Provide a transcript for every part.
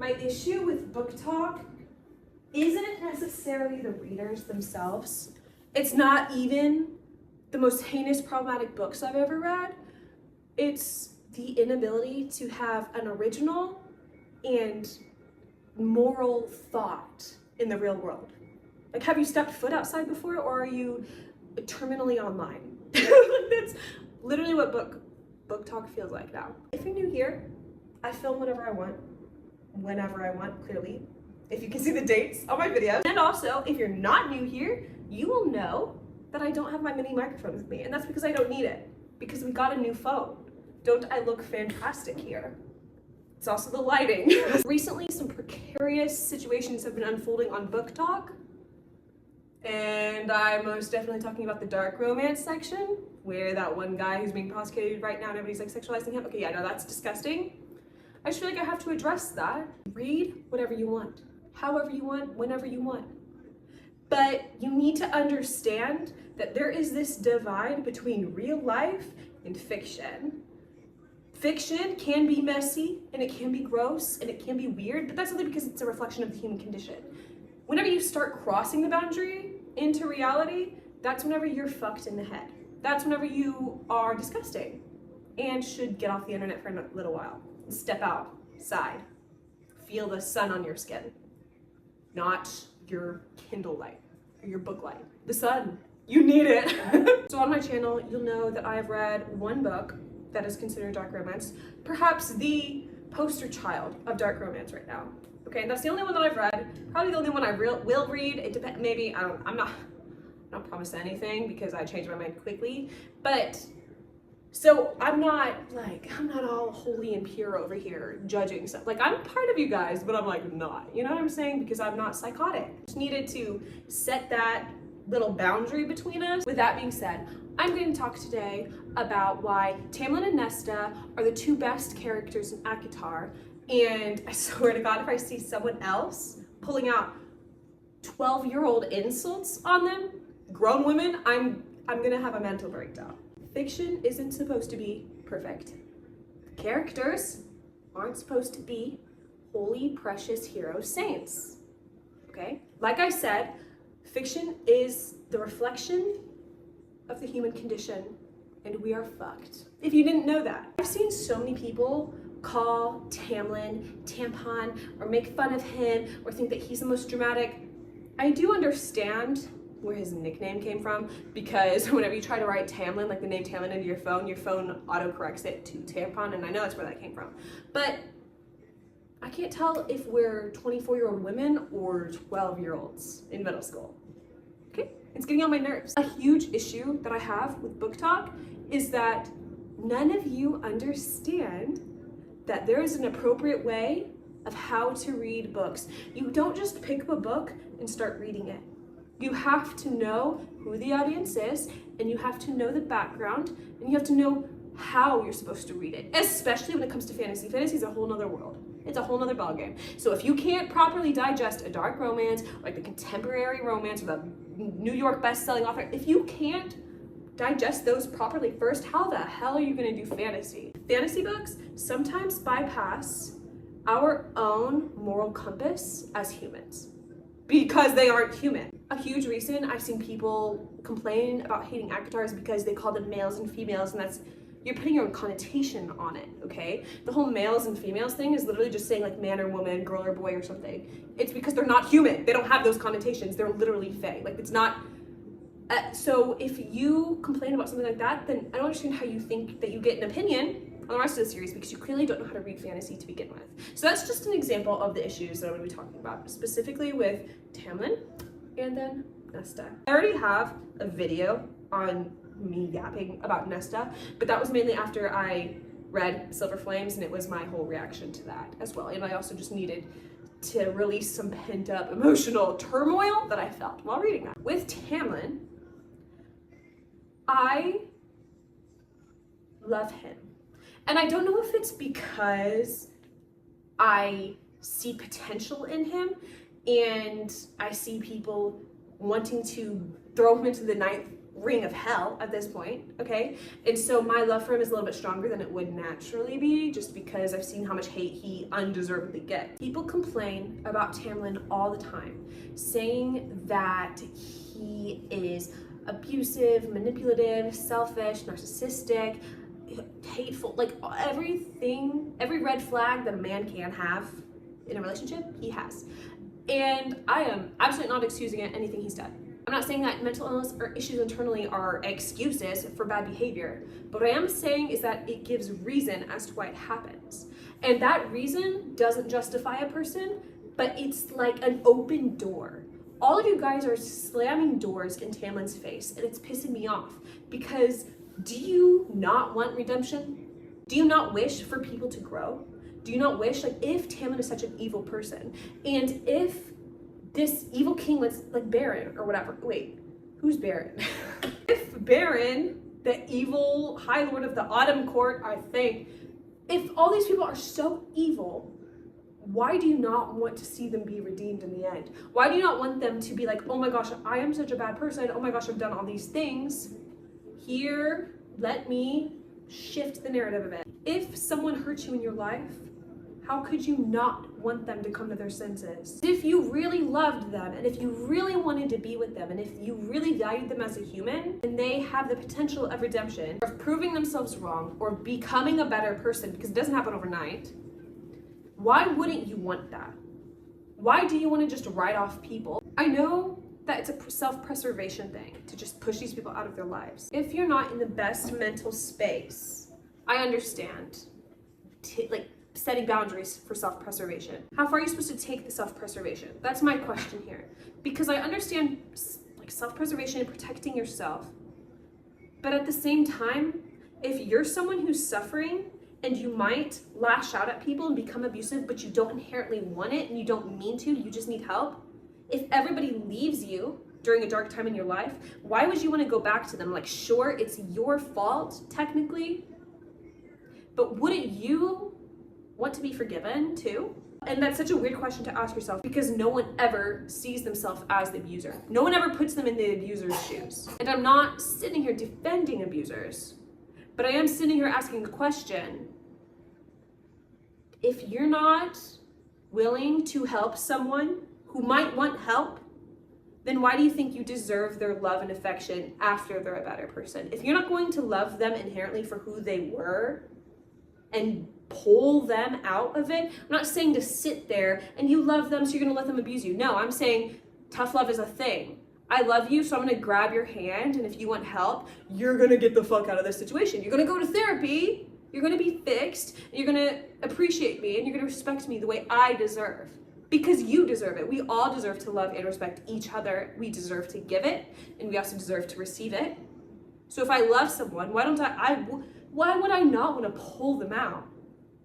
My issue with book talk isn't necessarily the readers themselves. It's not even the most heinous problematic books I've ever read. It's the inability to have an original and moral thought in the real world. Like, have you stepped foot outside before, or are you terminally online? That's literally what book talk feels like now. If you're new here, I film whenever I want, whenever I want, clearly, if you can see the dates on my videos. And also, if you're not new here, you will know that I don't have my mini microphone with me, and that's because I don't need it, because we got a new phone. Don't I look fantastic here? It's also the lighting. Recently, some precarious situations have been unfolding on book talk, and I'm most definitely talking about the dark romance section, where that one guy who's being prosecuted right now and everybody's like sexualizing him. Okay, yeah, no, that's disgusting. I just feel like I have to address that. Read whatever you want, however you want, whenever you want. But you need to understand that there is this divide between real life and fiction. Fiction can be messy, and it can be gross, and it can be weird, but that's only because it's a reflection of the human condition. Whenever you start crossing the boundary into reality, that's whenever you're fucked in the head. That's whenever you are disgusting and should get off the internet for a little while. Step outside. Feel the sun on your skin, not your Kindle light or your book light. The sun, you need it. So on my channel, you'll know that I've read one book that is considered dark romance, perhaps the poster child of dark romance right now. Okay, and that's the only one that I've read. Probably the only one I will read. It depends. Maybe I'm not promising anything because I change my mind quickly. But so I'm not all holy and pure over here judging stuff. Like, I'm part of you guys, but I'm like not. You know what I'm saying? Because I'm not psychotic. Just needed to set that little boundary between us. With that being said, I'm going to talk today about why Tamlin and Nesta are the two best characters in acotar. And I swear to God, if I see someone else pulling out 12-year-old insults on them, grown women, I'm gonna have a mental breakdown. Fiction isn't supposed to be perfect. Characters aren't supposed to be holy, precious hero saints. Okay? Like I said, fiction is the reflection of the human condition, and we are fucked. If you didn't know that. I've seen so many people call Tamlin tampon or make fun of him or think that he's the most dramatic. I do understand where his nickname came from, because whenever you try to write Tamlin, like the name Tamlin, into your phone auto-corrects it to tampon, and I know that's where that came from. But I can't tell if we're 24-year-old women or 12-year-olds in middle school. Okay? It's getting on my nerves. A huge issue that I have with book talk is that none of you understand that there is an appropriate way of how to read books. You don't just pick up a book and start reading it. You have to know who the audience is, and you have to know the background, and you have to know how you're supposed to read it, especially when it comes to fantasy. Fantasy is a whole nother world. It's a whole nother ballgame. So if you can't properly digest a dark romance, like the contemporary romance with a New York best-selling author, if you can't digest those properly first, how the hell are you gonna do fantasy? Fantasy books sometimes bypass our own moral compass as humans because they aren't human. A huge reason I've seen people complain about hating acotars because they call them males and females, and that's, you're putting your own connotation on it, okay? The whole males and females thing is literally just saying like man or woman, girl or boy or something. It's because they're not human. They don't have those connotations. They're literally fae. Like, it's not. So if you complain about something like that, then I don't understand how you think that you get an opinion on the rest of the series, because you clearly don't know how to read fantasy to begin with. So that's just an example of the issues that I'm going to be talking about, specifically with Tamlin and then Nesta. I already have a video on me yapping about Nesta, but that was mainly after I read Silver Flames, and it was my whole reaction to that as well. And I also just needed to release some pent-up emotional turmoil that I felt while reading that. With Tamlin, I love him. And I don't know if it's because I see potential in him and I see people wanting to throw him into the ninth ring of hell at this point, okay? And so my love for him is a little bit stronger than it would naturally be, just because I've seen how much hate he undeservedly gets. People complain about Tamlin all the time, saying that he is abusive, manipulative, selfish, narcissistic, hateful, like everything, every red flag that a man can have in a relationship, he has. And I am absolutely not excusing anything he's done. I'm not saying that mental illness or issues internally are excuses for bad behavior, but what I am saying is that it gives reason as to why it happens. And that reason doesn't justify a person, but it's like an open door. All of you guys are slamming doors in Tamlin's face, and it's pissing me off, because do you not want redemption? Do you not wish for people to grow? Do you not wish, like, if Tamlin is such an evil person, and if this evil king was like Baron or whatever, wait, who's Baron? If Baron, the evil High Lord of the Autumn Court, I think, if all these people are so evil, why do you not want to see them be redeemed in the end? Why do you not want them to be like, oh my gosh, I am such a bad person, oh my gosh, I've done all these things. Here, let me shift the narrative of it. If someone hurts you in your life, how could you not want them to come to their senses? If you really loved them, and if you really wanted to be with them, and if you really valued them as a human, and they have the potential of redemption, of proving themselves wrong, or becoming a better person, because it doesn't happen overnight, why wouldn't you want that? Why do you want to just write off people? I know that it's a self-preservation thing to just push these people out of their lives. If you're not in the best mental space, I understand, like, setting boundaries for self-preservation. How far are you supposed to take the self-preservation? That's my question here. Because I understand, like, self-preservation and protecting yourself, but at the same time, if you're someone who's suffering and you might lash out at people and become abusive, but you don't inherently want it and you don't mean to, you just need help. If everybody leaves you during a dark time in your life, why would you want to go back to them? Like, sure, it's your fault, technically, but wouldn't you want to be forgiven too? And that's such a weird question to ask yourself, because no one ever sees themselves as the abuser. No one ever puts them in the abuser's shoes. And I'm not sitting here defending abusers, but I am sitting here asking the question, if you're not willing to help someone who might want help, then why do you think you deserve their love and affection after they're a better person? If you're not going to love them inherently for who they were and pull them out of it, I'm not saying to sit there and you love them so you're gonna let them abuse you. No, I'm saying tough love is a thing. I love you, so I'm gonna grab your hand, and if you want help, you're gonna get the fuck out of this situation. You're gonna go to therapy, you're gonna be fixed, and you're gonna appreciate me, and you're gonna respect me the way I deserve. Because you deserve it. We all deserve to love and respect each other. We deserve to give it, and we also deserve to receive it. So if I love someone, why would I not want to pull them out?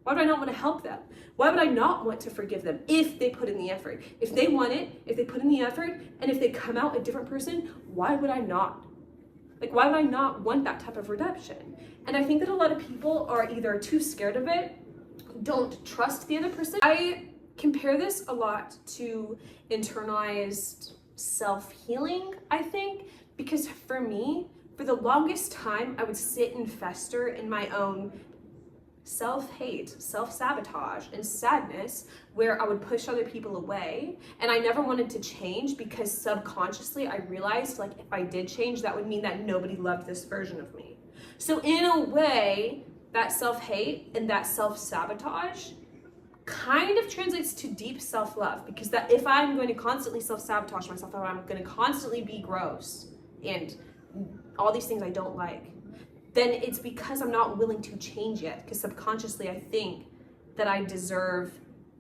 Why would I not want to help them? Why would I not want to forgive them if they put in the effort? If they want it, if they put in the effort, and if they come out a different person, why would I not? Like, why would I not want that type of redemption? And I think that a lot of people are either too scared of it, don't trust the other person. I compare this a lot to internalized self-healing, I think, because for me, for the longest time, I would sit and fester in my own self-hate, self-sabotage, and sadness, where I would push other people away. And I never wanted to change, because subconsciously I realized, like, if I did change, that would mean that nobody loved this version of me. So in a way, that self-hate and that self-sabotage kind of translates to deep self-love, because that if I'm going to constantly self-sabotage myself, or I'm going to constantly be gross and all these things I don't like, then it's because I'm not willing to change yet, because subconsciously I think that I deserve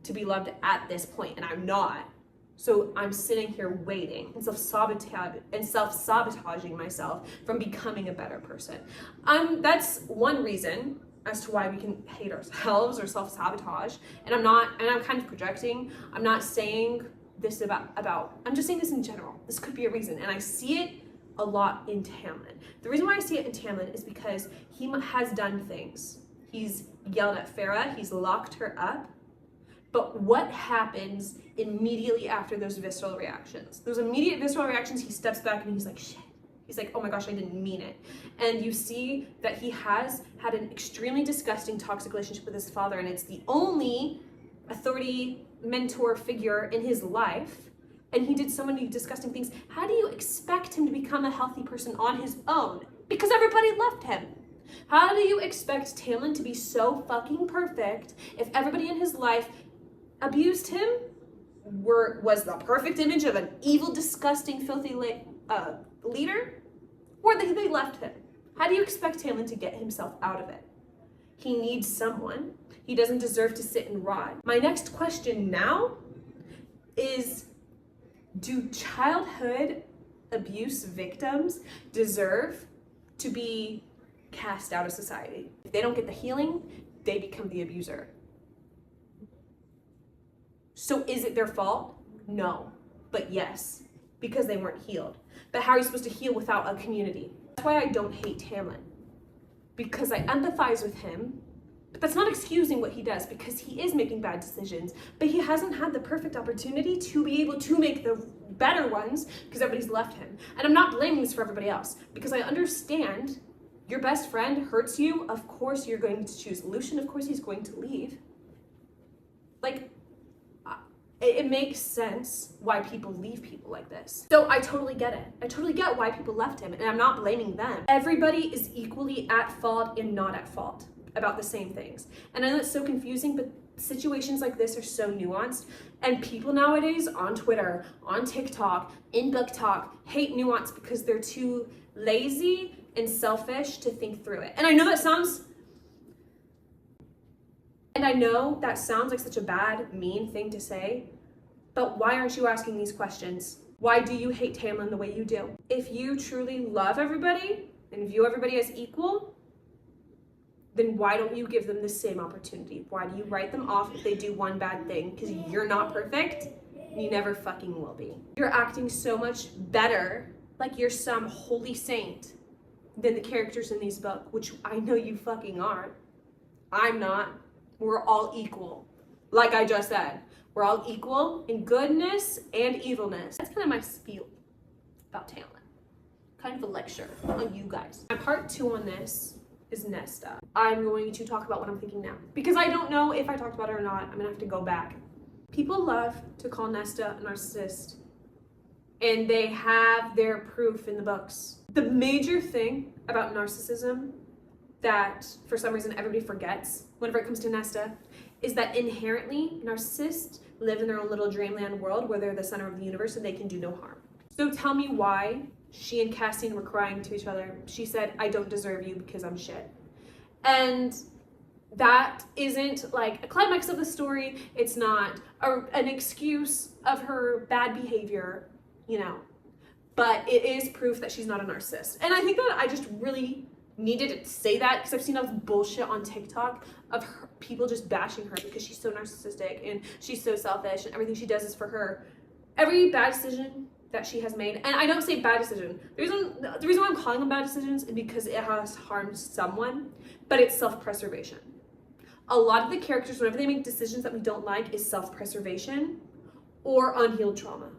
to be loved at this point, and I'm not. So I'm sitting here waiting and self-sabotaging myself from becoming a better person. That's one reason as to why we can hate ourselves or self-sabotage. And I'm kind of projecting. I'm not saying this I'm just saying this in general. This could be a reason. And I see it a lot in Tamlin. The reason why I see it in Tamlin is because he has done things. He's yelled at Farah, he's locked her up. But what happens immediately after those visceral reactions? Those immediate visceral reactions, he steps back and he's like, shit, He's like, oh my gosh, I didn't mean it. And you see that he has had an extremely disgusting, toxic relationship with his father, and it's the only authority mentor figure in his life. And he did so many disgusting things. How do you expect him to become a healthy person on his own? Because everybody left him. How do you expect Tamlin to be so fucking perfect if everybody in his life abused him, was the perfect image of an evil, disgusting, filthy leader, or they left him? How do you expect Tamlin to get himself out of it? He needs someone. He doesn't deserve to sit and rot. My next question now is, do childhood abuse victims deserve to be cast out of society? If they don't get the healing, they become the abuser. So is it their fault? No, but yes, because they weren't healed. But how are you supposed to heal without a community? That's why I don't hate Tamlin, because I empathize with him, but that's not excusing what he does, because he is making bad decisions, but he hasn't had the perfect opportunity to be able to make the better ones because everybody's left him. And I'm not blaming this for everybody else, because I understand your best friend hurts you. Of course you're going to choose Lucian. Of course he's going to leave. Like, it makes sense why people leave people like this. So I totally get it. I totally get why people left him, and I'm not blaming them. Everybody is equally at fault and not at fault about the same things. And I know it's so confusing, but situations like this are so nuanced, and people nowadays on Twitter, on TikTok, in book talk, hate nuance because they're too lazy and selfish to think through it. And I know that sounds like such a bad, mean thing to say, but why aren't you asking these questions? Why do you hate Tamlin the way you do? If you truly love everybody and view everybody as equal, then why don't you give them the same opportunity? Why do you write them off if they do one bad thing? Because you're not perfect, and you never fucking will be. You're acting so much better, like you're some holy saint, than the characters in these books, which I know you fucking aren't. I'm not. We're all equal. Like I just said, we're all equal in goodness and evilness. That's kind of my spiel about Tamlin. Kind of a lecture on you guys. My part 2 on this is Nesta. I'm going to talk about what I'm thinking now, because I don't know if I talked about it or not. I'm gonna have to go back. People love to call Nesta a narcissist, and they have their proof in the books. The major thing about narcissism that for some reason everybody forgets whenever it comes to Nesta is that inherently narcissists live in their own little dreamland world where they're the center of the universe and they can do no harm. So tell me why she and Cassian were crying to each other. She said, I don't deserve you because I'm shit. And that isn't like a climax of the story. It's not an excuse of her bad behavior, you know, but it is proof that she's not a narcissist. And I think that I just really needed to say that because I've seen all this bullshit on TikTok of people just bashing her because she's so narcissistic and she's so selfish and everything she does is for her. Every bad decision that she has made, and I don't say bad decision, the reason why I'm calling them bad decisions is because it has harmed someone, but it's self-preservation. A lot of the characters, whenever they make decisions that we don't like, is self-preservation or unhealed trauma.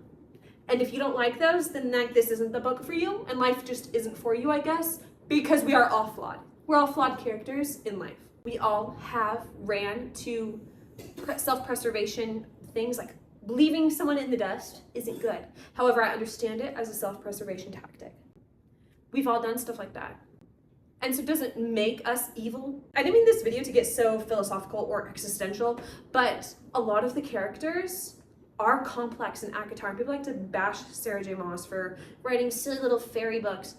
And if you don't like those, then this isn't the book for you, and life just isn't for you, I guess, because we are all flawed. We're all flawed characters in life. We all have ran to self-preservation things, like leaving someone in the dust isn't good. However, I understand it as a self-preservation tactic. We've all done stuff like that. And so it doesn't make us evil. I didn't mean this video to get so philosophical or existential, but a lot of the characters are complex in acotar. People like to bash Sarah J. Maas for writing silly little fairy books.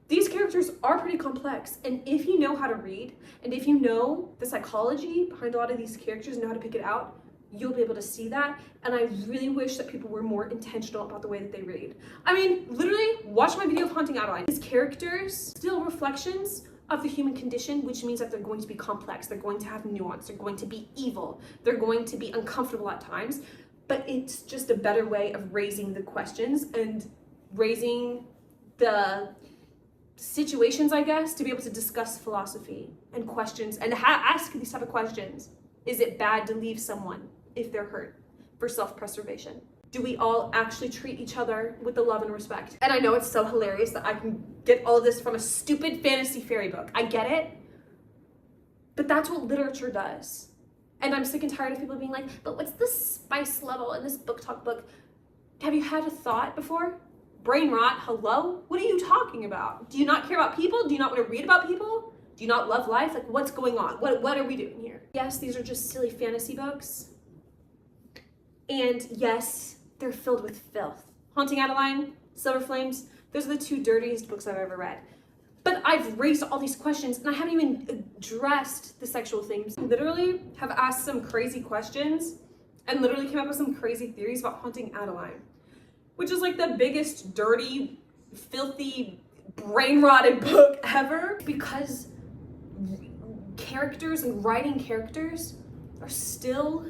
These characters are pretty complex, and if you know how to read, and if you know the psychology behind a lot of these characters and know how to pick it out, you'll be able to see that. And I really wish that people were more intentional about the way that they read. I mean, literally, watch my video of Haunting Adeline. These characters still reflections of the human condition, which means that they're going to be complex, they're going to have nuance, they're going to be evil, they're going to be uncomfortable at times, but it's just a better way of raising the questions and raising the situations, I guess, to be able to discuss philosophy and questions and ask these type of questions. Is it bad to leave someone if they're hurt for self-preservation? do we all actually treat each other with the love and respect? And I know it's so hilarious that I can get all of this from a stupid fantasy fairy book. I get it. But that's what literature does. And I'm sick and tired of people being like, but what's the spice level in this book talk book? Have you had a thought before? Brain rot, hello? What are you talking about? Do you not care about people? Do you not want to read about people? Do you not love life? Like, what's going on? What are we doing here? Yes, these are just silly fantasy books. And yes, they're filled with filth. Haunting Adeline, Silver Flames, those are the two dirtiest books I've ever read. But I've raised all these questions and I haven't even addressed the sexual themes. I literally have asked some crazy questions and literally came up with some crazy theories about Haunting Adeline, which is like the biggest dirty, filthy, brain-rotted book ever, because characters and writing characters are still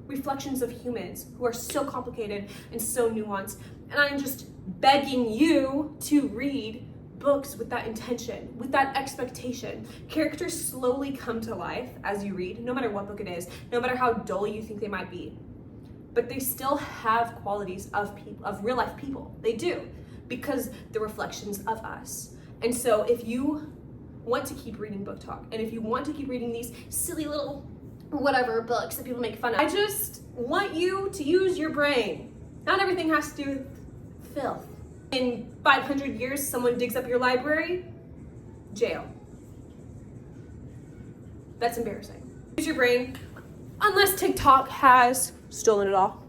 reflections of humans who are so complicated and so nuanced. And I'm just begging you to read books with that intention, with that expectation. Characters slowly come to life as you read, no matter what book it is, no matter how dull you think they might be. But they still have qualities of people, of real life people. They do, because they're reflections of us. And so if you want to keep reading book talk, and if you want to keep reading these silly little whatever books that people make fun of, I just want you to use your brain. Not everything has to do with filth. In 500 years, someone digs up your library, jail. That's embarrassing. Use your brain, unless TikTok has stolen it all.